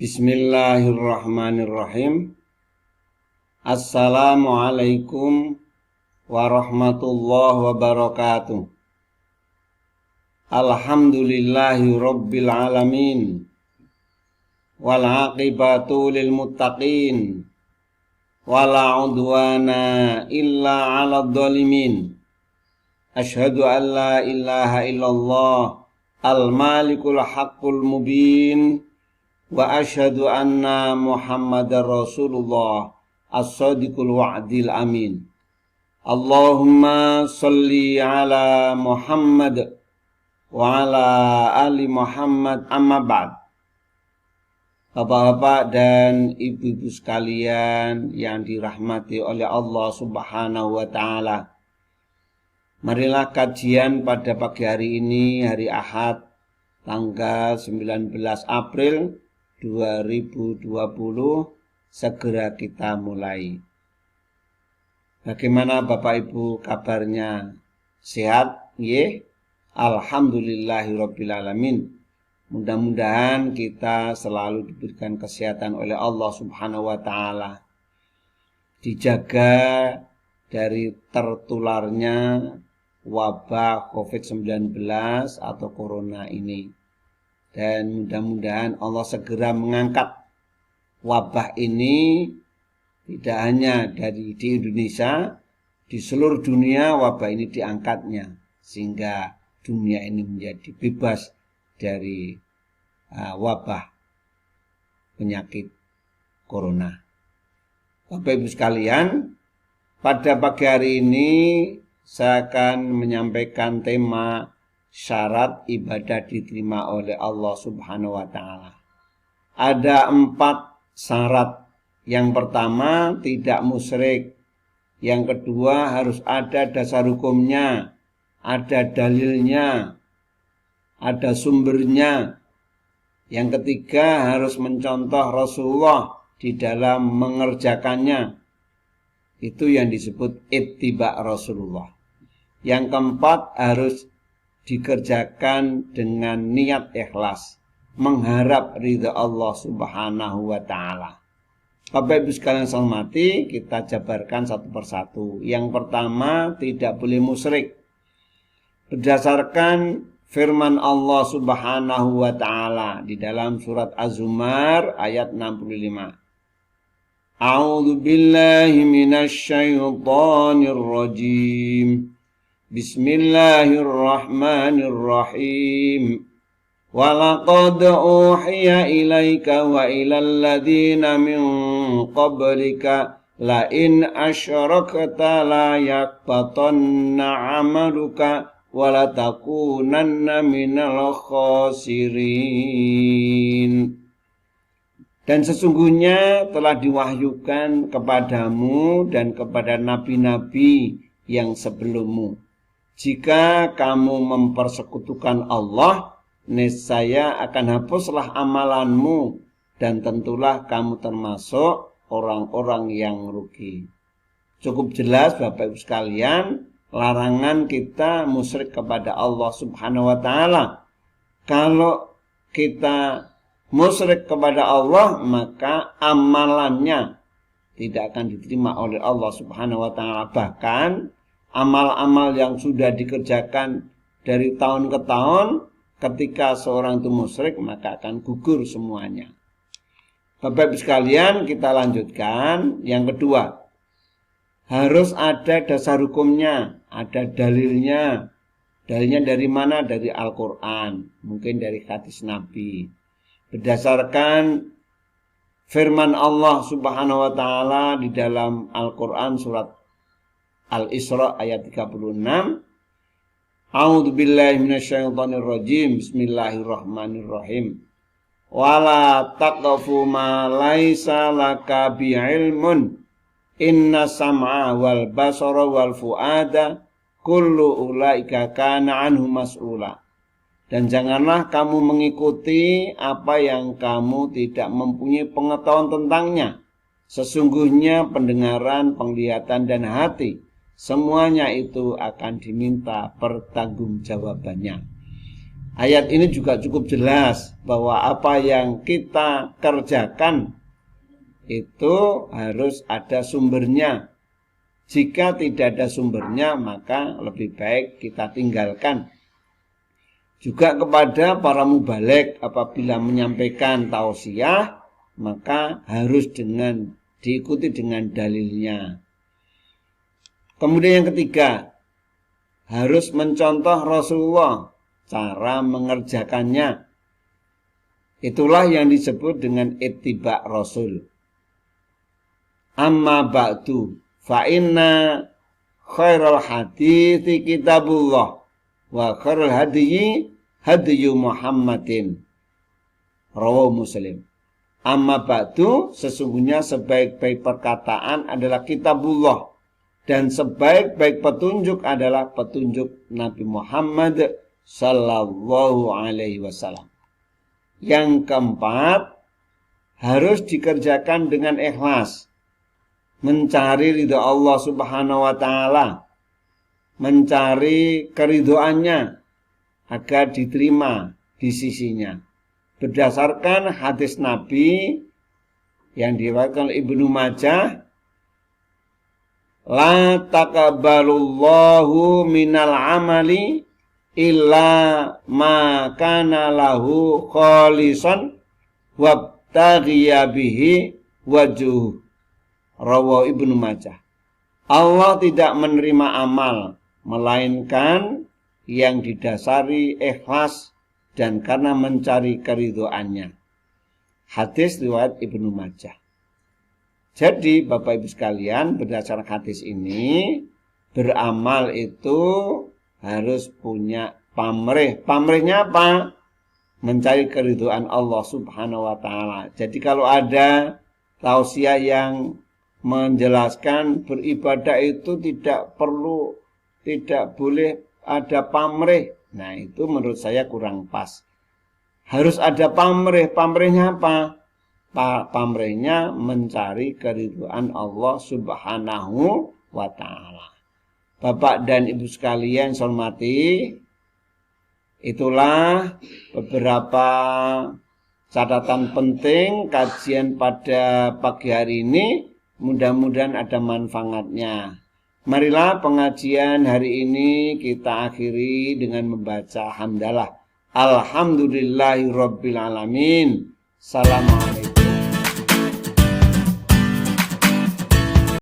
Bismillahirrahmanirrahim. Assalamualaikum warahmatullahi wabarakatuh. Alhamdulillahi rabbil alamin. Wal aqibatu lil muttaqin. Wala udwana illa 'alal dhalimin. Asyhadu an la ilaha illallah al-malikul haqqul mubin. Wa asyhadu anna Muhammadar Rasulullah as-sadiqul wa'dil amin. Allahumma sholli ala Muhammad wa ala ali Muhammad, amma ba'd. Bapak-bapak dan ibu-ibu sekalian yang dirahmati oleh Allah Subhanahu wa taala. Marilah kajian pada pagi hari ini, hari Ahad, tanggal 19 April 2020 segera kita mulai. Bagaimana Bapak Ibu kabarnya? Sehat? Nggih. Alhamdulillahirabbil alamin. Mudah-mudahan kita selalu diberikan kesehatan oleh Allah Subhanahu wa taala. Dijaga dari tertularnya wabah COVID-19 atau corona ini. Dan mudah-mudahan Allah segera mengangkat wabah ini tidak hanya di Indonesia, di seluruh dunia wabah ini diangkatnya sehingga dunia ini menjadi bebas dari wabah penyakit corona. Bapak Ibu sekalian, pada pagi hari ini saya akan menyampaikan tema syarat ibadah diterima oleh Allah Subhanahu wa taala. Ada 4 syarat. Yang pertama, tidak musyrik. Yang kedua, harus ada dasar hukumnya, ada dalilnya, ada sumbernya. Yang ketiga, harus mencontoh Rasulullah di dalam mengerjakannya. Itu yang disebut ittiba Rasulullah. Yang keempat, harus dikerjakan dengan niat ikhlas, mengharap ridha Allah Subhanahu wa taala. Bapak Ibu sekalian saya hormati, kita jabarkan satu persatu. Yang pertama, tidak boleh musyrik. Berdasarkan firman Allah Subhanahu wa taala di dalam surat Az-Zumar ayat 65. A'udzu billahi minasy syaithanir rajim. Bismillahirrahmanirrahim. Walaqad uhiya ilaika wa ilal ladzina min qablika la in asyrakta la yakbatanna 'amaluka wa la takunanna minal khasirin. Dan sesungguhnya telah diwahyukan kepadamu dan kepada nabi-nabi yang sebelummu. Jika kamu mempersekutukan Allah, niscaya akan hapuslah amalanmu dan tentulah kamu termasuk orang-orang yang rugi. Cukup jelas Bapak Ibu sekalian, larangan kita musyrik kepada Allah Subhanahu wa taala. Kalau kita musyrik kepada Allah, maka amalannya tidak akan diterima oleh Allah Subhanahu wa taala. Bahkan amal-amal yang sudah dikerjakan dari tahun ke tahun, ketika seorang itu musyrik maka akan gugur semuanya. Bapak Ibu sekalian, kita lanjutkan. Yang kedua, harus ada dasar hukumnya, ada dalilnya. Dalilnya dari mana? Dari Al-Quran, mungkin dari hadis Nabi. Berdasarkan firman Allah Subhanahu wa taala di dalam Al-Quran surat Al-Isra ayat 36. A'udzu billahi minasyaitonir rajim. Bismillahirrahmanirrahim. Wala taqfu ma laisa laka bi'ilmun. Inna sam'a wal basara wal fuada kullu ulaika kana anhu mas'ula. Dan janganlah kamu mengikuti apa yang kamu tidak mempunyai pengetahuan tentangnya. Sesungguhnya pendengaran, penglihatan, dan hati, semuanya itu akan diminta pertanggungjawabannya. Ayat ini juga cukup jelas bahwa apa yang kita kerjakan itu harus ada sumbernya. Jika tidak ada sumbernya, maka lebih baik kita tinggalkan. Juga kepada para mubaligh, apabila menyampaikan tausiah, maka harus diikuti dengan dalilnya. Kemudian yang ketiga, harus mencontoh Rasulullah cara mengerjakannya. Itulah yang disebut dengan ittiba Rasul. Amma ba'du fa inna khairal hadithi kitabullah wa khairal hadyi hadyu Muhammadin. Rawahu Muslim. Amma ba'du, sesungguhnya sebaik-baik perkataan adalah kitabullah, dan sebaik-baik petunjuk adalah petunjuk Nabi Muhammad sallallahu alaihi wasallam. Yang keempat, harus dikerjakan dengan ikhlas, mencari ridha Allah subhanahu wa ta'ala, mencari keridhoannya agar diterima di sisinya. Berdasarkan hadis Nabi yang diriwayatkan oleh Ibnu Majah, la taqabbalullahu minal amali illa ma kana lahu khalisan wabtaghiya bihi wajhuh. Rawahu Ibnu Majah. Allah tidak menerima amal melainkan yang didasari ikhlas dan karena mencari keridhoannya. Hadis riwayat Ibnu Majah. Jadi Bapak Ibu sekalian, berdasarkan hadis ini, beramal itu harus punya pamrih. Pamrihnya apa? Mencari keridhaan Allah subhanahu wa ta'ala. Jadi kalau ada tausiah yang menjelaskan beribadah itu tidak boleh ada pamrih, nah itu menurut saya kurang pas. Harus ada pamrih. Pamrihnya apa? Pamrihnya mencari keridhaan Allah subhanahu wa ta'ala. Bapak dan Ibu sekalian saya hormati, itulah beberapa catatan penting kajian pada pagi hari ini. Mudah-mudahan ada manfaatnya. Marilah pengajian hari ini kita akhiri dengan membaca hamdalah. Alhamdulillahirabbil alamin. Assalamualaikum.